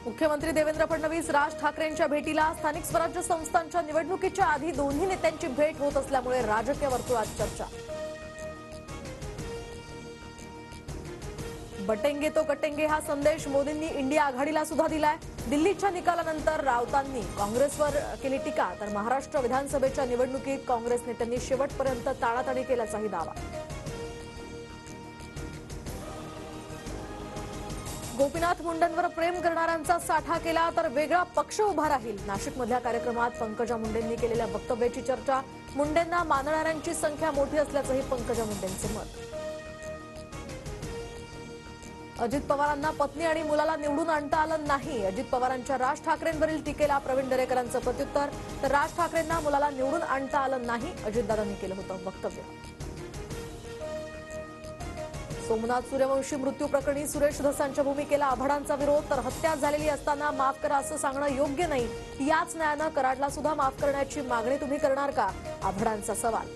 मुख्यमंत्री देवेंद्र फडणवीस राज ठाकरेंच्या भेटीला स्थानिक स्वराज्य संस्थांच्या निवडणुकीच्या आधी दोन्ही नेत्यांची भेट होत असल्यामुळे राजकीय वर्तुळात चर्चा। बटेंगे तो कटेंगे हा संदेश मोदींनी इंडिया आघाडीला सुद्धा दिलाय। दिल्लीच्या निकालानंतर राऊतांनी काँग्रेसवर केली टीका, तर महाराष्ट्र विधानसभेच्या निवडणुकीत काँग्रेस नेत्यांनी शेवटपर्यंत टाळाटाळी केल्याचाही दावा। गोपीनाथ मुंडेंवर प्रेम करणाऱ्यांचा साठा केला तर वेगळा पक्ष उभा राहील। नाशिकमधल्या कार्यक्रमात पंकजा मुंडेंनी केलेल्या वक्तव्याची चर्चा। मुंडेंना मानणाऱ्यांची संख्या मोठी असल्याचंही पंकजा मुंडेंचं मत। अजित पवारांना पत्नी आणि मुलाला निवडून आणता आलं नाही। अजित पवारांच्या राज ठाकरेंवरील टीकेला प्रवीण दरेकरांचं प्रत्युत्तर, तर राज ठाकरेंना मुलाला निवडून आणता आलं नाही अजितदादांनी केलं होतं वक्तव्य। सोमनाथ सूर्यवंशी मृत्यू प्रकरणी सुरेश धसांच्या भूमिकेला आभाडांचा विरोध, तर हत्या झालेली असताना माफ करा असं सांगणं योग्य नाही। याच न्यायानं कराडला सुद्धा माफ करण्याची मागणी तुम्ही करणार का, आभाडांचा सवाल।